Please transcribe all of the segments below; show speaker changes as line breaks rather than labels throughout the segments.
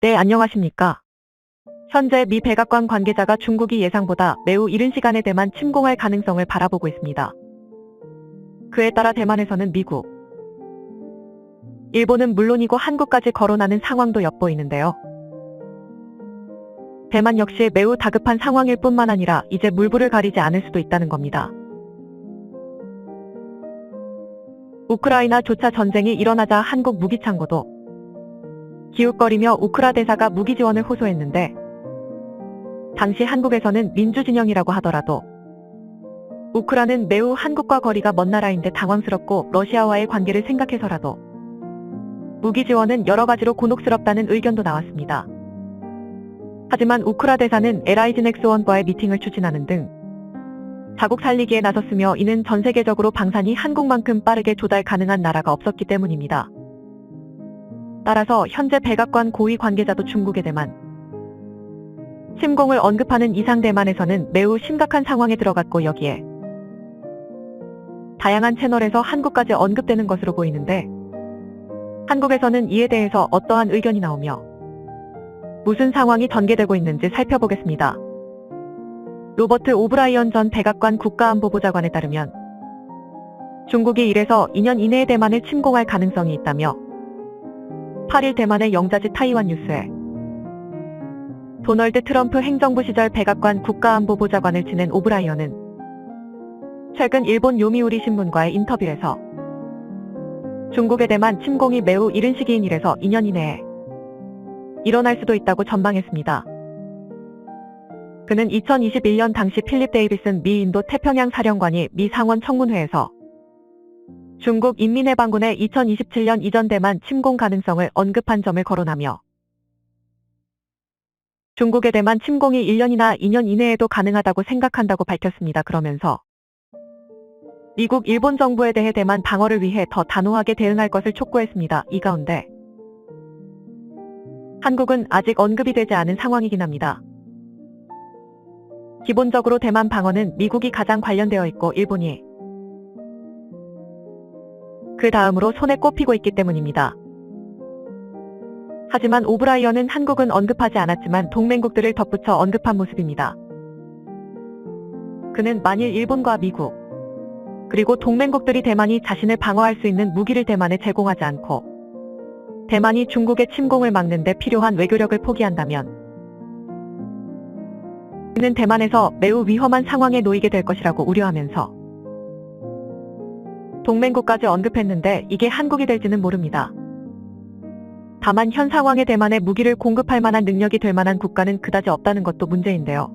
네, 안녕하십니까. 현재 미 백악관 관계자가 중국이 예상보다 매우 이른 시간에 대만 침공할 가능성을 바라보고 있습니다. 그에 따라 대만에서는 미국, 일본은 물론이고 한국까지 거론하는 상황도 엿보이는데요. 대만 역시 매우 다급한 상황일 뿐만 아니라 이제 물불을 가리지 않을 수도 있다는 겁니다. 우크라이나조차 전쟁이 일어나자 한국 무기창고도 기웃거리며 우크라 대사가 무기 지원을 호소했는데, 당시 한국에서는 민주진영이라고 하더라도 우크라는 매우 한국과 거리가 먼 나라인데 당황스럽고 러시아와의 관계를 생각해서라도 무기 지원은 여러 가지로 곤혹스럽다는 의견도 나왔습니다. 하지만 우크라 대사는 LIG 넥스원과의 미팅을 추진하는 등 자국 살리기에 나섰으며, 이는 전 세계적으로 방산이 한국만큼 빠르게 조달 가능한 나라가 없었기 때문입니다. 따라서 현재 백악관 고위 관계자도 중국의 대만 침공을 언급하는 이상 대만에서는 매우 심각한 상황에 들어갔고, 여기에 다양한 채널에서 한국까지 언급되는 것으로 보이는데, 한국에서는 이에 대해서 어떠한 의견이 나오며 무슨 상황이 전개되고 있는지 살펴보겠습니다. 로버트 오브라이언 전 백악관 국가안보보좌관에 따르면 중국이 1에서 2년 이내에 대만을 침공할 가능성이 있다며, 8일 대만의 영자지 타이완 뉴스에 도널드 트럼프 행정부 시절 백악관 국가안보보좌관을 지낸 오브라이언은 최근 일본 요미우리 신문과의 인터뷰에서 중국의 대만 침공이 매우 이른 시기인 1에서 2년 이내에 일어날 수도 있다고 전망했습니다. 그는 2021년 당시 필립 데이비슨 미 인도 태평양 사령관이 미 상원 청문회에서 중국 인민해방군의 2027년 이전 대만 침공 가능성을 언급한 점을 거론하며, 중국의 대만 침공이 1년이나 2년 이내에도 가능하다고 생각한다고 밝혔습니다. 그러면서 미국, 일본 정부에 대해 대만 방어를 위해 더 단호하게 대응할 것을 촉구했습니다. 이 가운데 한국은 아직 언급이 되지 않은 상황이긴 합니다. 기본적으로 대만 방어는 미국이 가장 관련되어 있고 일본이 그 다음으로 손에 꼽히고 있기 때문입니다. 하지만 오브라이언은 한국은 언급하지 않았지만 동맹국들을 덧붙여 언급한 모습입니다. 그는 만일 일본과 미국, 그리고 동맹국들이 대만이 자신을 방어할 수 있는 무기를 대만에 제공하지 않고 대만이 중국의 침공을 막는 데 필요한 외교력을 포기한다면 그는 대만에서 매우 위험한 상황에 놓이게 될 것이라고 우려하면서 동맹국까지 언급했는데, 이게 한국이 될지는 모릅니다. 다만 현 상황에 대만에 무기를 공급할 만한 능력이 될 만한 국가는 그다지 없다는 것도 문제인데요.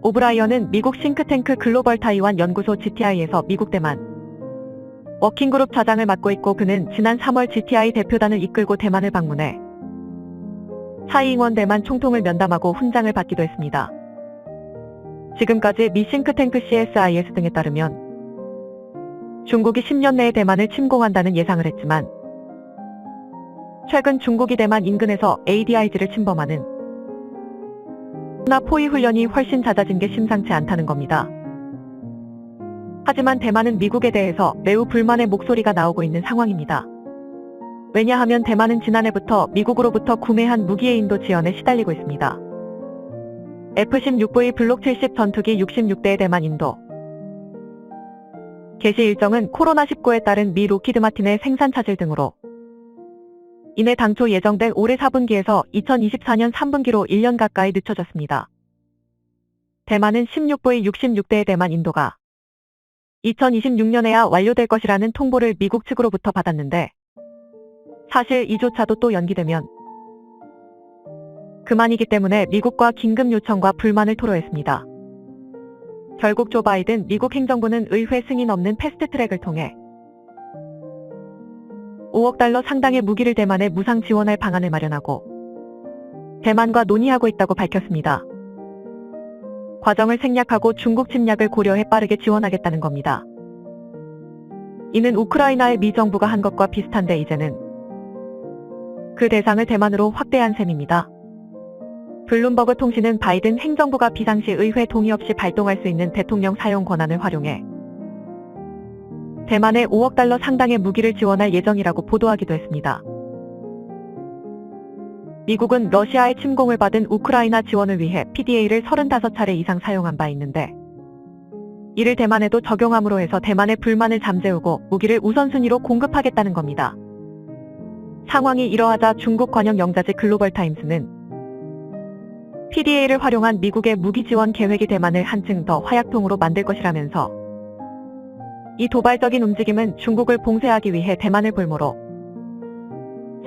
오브라이언은 미국 싱크탱크 글로벌 타이완 연구소 GTI에서 미국 대만 워킹그룹 차장을 맡고 있고, 그는 지난 3월 GTI 대표단을 이끌고 대만을 방문해 차이잉원 대만 총통을 면담하고 훈장을 받기도 했습니다. 지금까지 미 싱크탱크 CSIS 등에 따르면 중국이 10년 내에 대만을 침공한다는 예상을 했지만, 최근 중국이 대만 인근에서 ADIZ를 침범하는 포위 훈련이 훨씬 잦아진 게 심상치 않다는 겁니다. 하지만 대만은 미국에 대해서 매우 불만의 목소리가 나오고 있는 상황입니다. 왜냐하면 대만은 지난해부터 미국으로부터 구매한 무기의 인도 지연에 시달리고 있습니다. F-16V 블록 70 전투기 66대의 대만 인도 개시 일정은 코로나19에 따른 미 로키드 마틴의 생산 차질 등으로 이내 당초 예정된 올해 4분기에서 2024년 3분기로 1년 가까이 늦춰졌습니다. 대만은 16V 66대의 대만 인도가 2026년에야 완료될 것이라는 통보를 미국 측으로부터 받았는데, 사실 이조차도 또 연기되면 그만이기 때문에 미국과 긴급 요청과 불만을 토로했습니다. 결국 조 바이든 미국 행정부는 의회 승인 없는 패스트트랙을 통해 5억 달러 상당의 무기를 대만에 무상 지원할 방안을 마련하고 대만과 논의하고 있다고 밝혔습니다. 과정을 생략하고 중국 침략을 고려해 빠르게 지원하겠다는 겁니다. 이는 우크라이나의 미 정부가 한 것과 비슷한데, 이제는 그 대상을 대만으로 확대한 셈입니다. 블룸버그 통신은 바이든 행정부가 비상시 의회 동의 없이 발동할 수 있는 대통령 사용 권한을 활용해 대만에 5억 달러 상당의 무기를 지원할 예정이라고 보도하기도 했습니다. 미국은 러시아의 침공을 받은 우크라이나 지원을 위해 PDA를 35차례 이상 사용한 바 있는데 이를 대만에도 적용함으로 해서 대만의 불만을 잠재우고 무기를 우선순위로 공급하겠다는 겁니다. 상황이 이러하자 중국 관영 영자지 글로벌타임스는 PDA를 활용한 미국의 무기 지원 계획이 대만을 한층 더 화약통으로 만들 것이라면서 이 도발적인 움직임은 중국을 봉쇄하기 위해 대만을 볼모로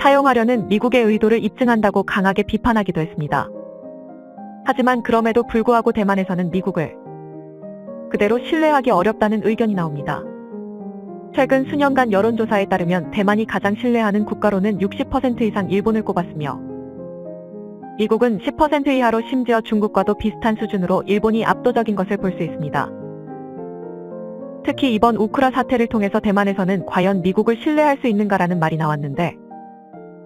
사용하려는 미국의 의도를 입증한다고 강하게 비판하기도 했습니다. 하지만 그럼에도 불구하고 대만에서는 미국을 그대로 신뢰하기 어렵다는 의견이 나옵니다. 최근 수년간 여론조사에 따르면 대만이 가장 신뢰하는 국가로는 60% 이상 일본을 꼽았으며 미국은 10% 이하로 심지어 중국과도 비슷한 수준으로 일본이 압도적인 것을 볼 수 있습니다. 특히 이번 우크라 사태를 통해서 대만에서는 과연 미국을 신뢰할 수 있는가라는 말이 나왔는데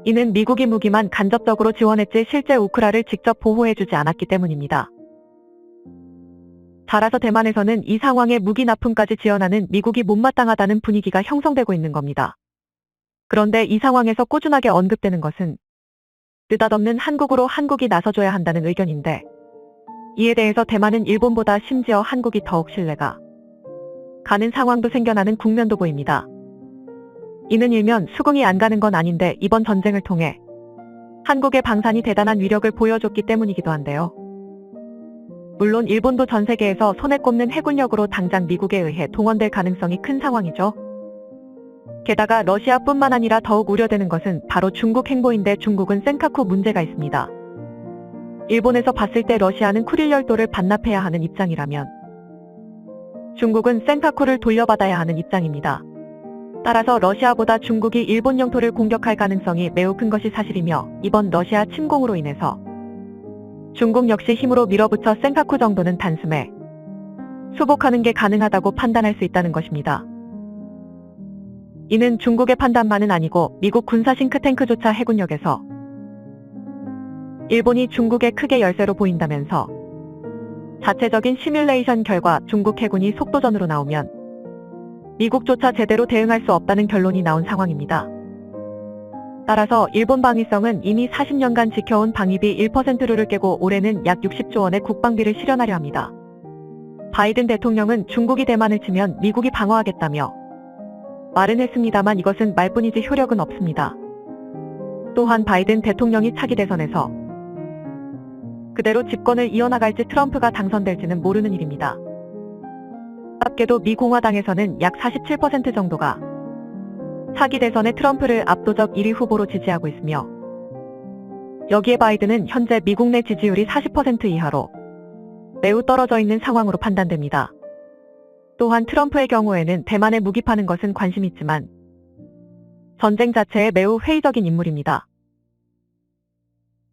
이는 미국이 무기만 간접적으로 지원했지 실제 우크라를 직접 보호해주지 않았기 때문입니다. 따라서 대만에서는 이 상황에 무기 납품까지 지원하는 미국이 못마땅하다는 분위기가 형성되고 있는 겁니다. 그런데 이 상황에서 꾸준하게 언급되는 것은 느닷없는 한국으로 한국이 나서줘야 한다는 의견인데 이에 대해서 대만은 일본보다 심지어 한국이 더욱 신뢰가 가는 상황도 생겨나는 국면도 보입니다. 이는 일면 수긍이 안 가는 건 아닌데 이번 전쟁을 통해 한국의 방산이 대단한 위력을 보여줬기 때문이기도 한데요. 물론 일본도 전 세계에서 손에 꼽는 해군력으로 당장 미국에 의해 동원될 가능성이 큰 상황이죠. 게다가 러시아뿐만 아니라 더욱 우려되는 것은 바로 중국 행보인데 중국은 센카쿠 문제가 있습니다. 일본에서 봤을 때 러시아는 쿠릴 열도를 반납해야 하는 입장이라면 중국은 센카쿠를 돌려받아야 하는 입장입니다. 따라서 러시아보다 중국이 일본 영토를 공격할 가능성이 매우 큰 것이 사실이며 이번 러시아 침공으로 인해서 중국 역시 힘으로 밀어붙여 센카쿠 정도는 단숨에 수복하는 게 가능하다고 판단할 수 있다는 것입니다. 이는 중국의 판단만은 아니고 미국 군사 싱크탱크조차 해군력에서 일본이 중국에 크게 열세로 보인다면서 자체적인 시뮬레이션 결과 중국 해군이 속도전으로 나오면 미국조차 제대로 대응할 수 없다는 결론이 나온 상황입니다. 따라서 일본 방위성은 이미 40년간 지켜온 방위비 1%를 깨고 올해는 약 60조 원의 국방비를 실현하려 합니다. 바이든 대통령은 중국이 대만을 치면 미국이 방어하겠다며 말은 했습니다만 이것은 말뿐이지 효력은 없습니다. 또한 바이든 대통령이 차기 대선에서 그대로 집권을 이어나갈지 트럼프가 당선될지는 모르는 일입니다. 안타깝게도 미 공화당에서는 약 47% 정도가 차기 대선에 트럼프를 압도적 1위 후보로 지지하고 있으며 여기에 바이든은 현재 미국 내 지지율이 40% 이하로 매우 떨어져 있는 상황으로 판단됩니다. 또한 트럼프의 경우에는 대만에 무기 파는 것은 관심 있지만 전쟁 자체에 매우 회의적인 인물입니다.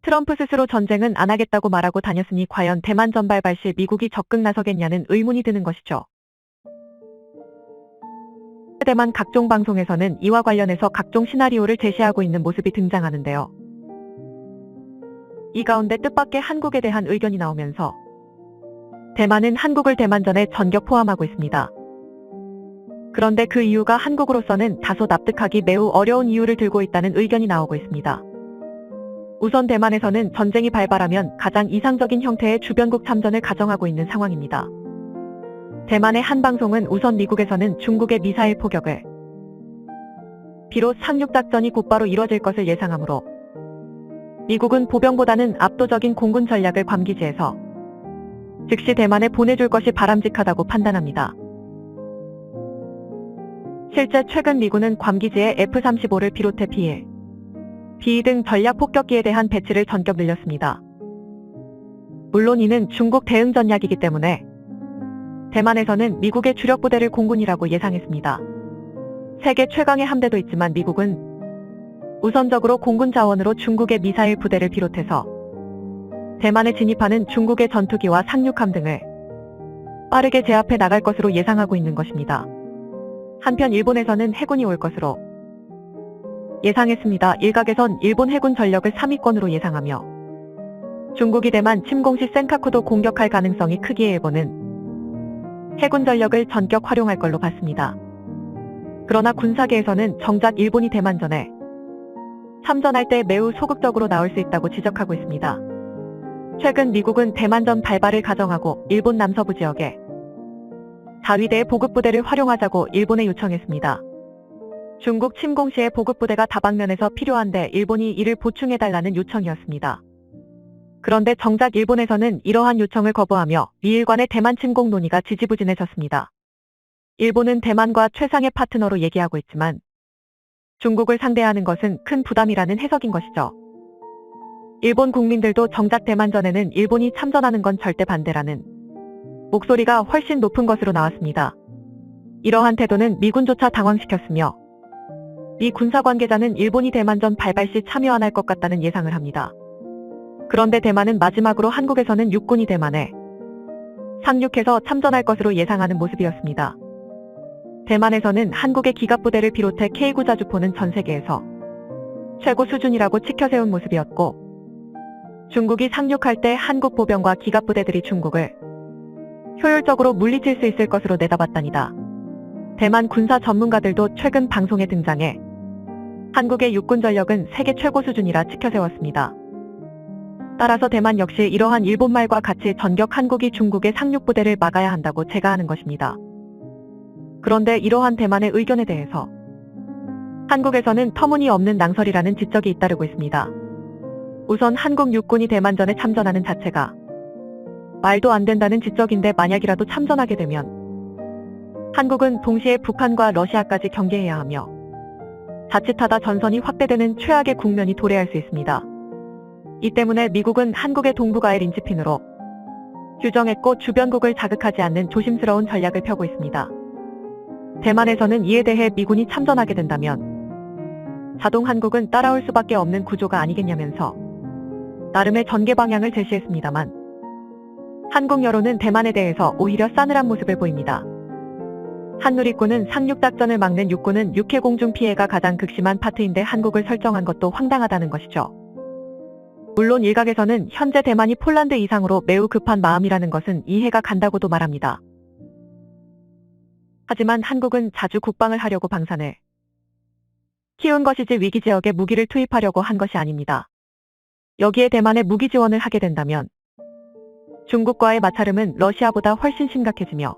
트럼프 스스로 전쟁은 안 하겠다고 말하고 다녔으니 과연 대만 전발 발시 미국이 적극 나서겠냐는 의문이 드는 것이죠. 대만 각종 방송에서는 이와 관련해서 각종 시나리오를 제시하고 있는 모습이 등장하는데요. 이 가운데 뜻밖의 한국에 대한 의견이 나오면서 대만은 한국을 대만전에 전격 포함하고 있습니다. 그런데 그 이유가 한국으로서는 다소 납득하기 매우 어려운 이유를 들고 있다는 의견이 나오고 있습니다. 우선 대만에서는 전쟁이 발발하면 가장 이상적인 형태의 주변국 참전을 가정하고 있는 상황입니다. 대만의 한 방송은 우선 미국에서는 중국의 미사일 포격을 비롯 상륙작전이 곧바로 이뤄질 것을 예상하므로 미국은 보병보다는 압도적인 공군 전략을 괌 기지에서 즉시 대만에 보내줄 것이 바람직하다고 판단합니다. 실제 최근 미군은 괌 기지에 F-35를 비롯해 B-1, B 등 전략 폭격기에 대한 배치를 전격 늘렸습니다. 물론 이는 중국 대응 전략이기 때문에 대만에서는 미국의 주력 부대를 공군이라고 예상했습니다. 세계 최강의 함대도 있지만 미국은 우선적으로 공군 자원으로 중국의 미사일 부대를 비롯해서 대만에 진입하는 중국의 전투기와 상륙함 등을 빠르게 제압해 나갈 것으로 예상하고 있는 것입니다. 한편 일본에서는 해군이 올 것으로 예상했습니다. 일각에선 일본 해군 전력을 3위권으로 예상하며 중국이 대만 침공 시 센카쿠도 공격할 가능성이 크기에 일본은 해군 전력을 전격 활용할 걸로 봤습니다. 그러나 군사계에서는 정작 일본이 대만전에 참전할 때 매우 소극적으로 나올 수 있다고 지적하고 있습니다. 최근 미국은 대만전 발발을 가정하고 일본 남서부 지역에 자위대의 보급부대를 활용하자고 일본에 요청했습니다. 중국 침공 시에 보급부대가 다방면에서 필요한데 일본이 이를 보충해달라는 요청이었습니다. 그런데 정작 일본에서는 이러한 요청을 거부하며 미일 간의 대만 침공 논의가 지지부진해졌습니다. 일본은 대만과 최상의 파트너로 얘기하고 있지만 중국을 상대하는 것은 큰 부담이라는 해석인 것이죠. 일본 국민들도 정작 대만전에는 일본이 참전하는 건 절대 반대라는 목소리가 훨씬 높은 것으로 나왔습니다. 이러한 태도는 미군조차 당황시켰으며 미 군사 관계자는 일본이 대만전 발발 시 참여 안 할 것 같다는 예상을 합니다. 그런데 대만은 마지막으로 한국에서는 육군이 대만에 상륙해서 참전할 것으로 예상하는 모습이었습니다. 대만에서는 한국의 기갑부대를 비롯해 K9 자주포는 전 세계에서 최고 수준이라고 치켜세운 모습이었고 중국이 상륙할 때 한국 보병과 기갑부대들이 중국을 효율적으로 물리칠 수 있을 것으로 내다봤다니다. 대만 군사 전문가들도 최근 방송에 등장해 한국의 육군 전력은 세계 최고 수준이라 치켜세웠습니다. 따라서 대만 역시 이러한 일본말과 같이 전격 한국이 중국의 상륙부대를 막아야 한다고 제가하는 것입니다. 그런데 이러한 대만의 의견에 대해서 한국에서는 터무니없는 낭설이라는 지적이 잇따르고 있습니다. 우선 한국 육군이 대만전에 참전하는 자체가 말도 안 된다는 지적인데 만약이라도 참전하게 되면 한국은 동시에 북한과 러시아까지 경계해야 하며 자칫하다 전선이 확대되는 최악의 국면이 도래할 수 있습니다. 이 때문에 미국은 한국의 동북아의 린치핀으로 규정했고 주변국을 자극하지 않는 조심스러운 전략을 펴고 있습니다. 대만에서는 이에 대해 미군이 참전하게 된다면 자동 한국은 따라올 수밖에 없는 구조가 아니겠냐면서 나름의 전개 방향을 제시했습니다만 한국 여론은 대만에 대해서 오히려 싸늘한 모습을 보입니다. 한누리꾼은 상륙작전을 막는 육군은 육해 공중 피해가 가장 극심한 파트인데 한국을 설정한 것도 황당하다는 것이죠. 물론 일각에서는 현재 대만이 폴란드 이상으로 매우 급한 마음이라는 것은 이해가 간다고도 말합니다. 하지만 한국은 자주 국방을 하려고 방산을 키운 것이지 위기 지역에 무기를 투입하려고 한 것이 아닙니다. 여기에 대만에 무기 지원을 하게 된다면 중국과의 마찰음은 러시아보다 훨씬 심각해지며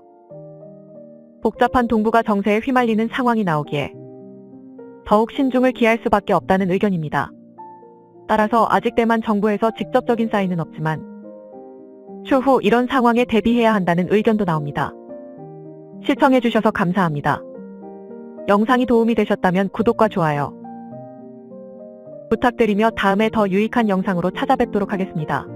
복잡한 동북아 정세에 휘말리는 상황이 나오기에 더욱 신중을 기할 수밖에 없다는 의견입니다. 따라서 아직 대만 정부에서 직접적인 사인은 없지만 추후 이런 상황에 대비해야 한다는 의견도 나옵니다. 시청해주셔서 감사합니다. 영상이 도움이 되셨다면 구독과 좋아요 부탁드리며 다음에 더 유익한 영상으로 찾아뵙도록 하겠습니다.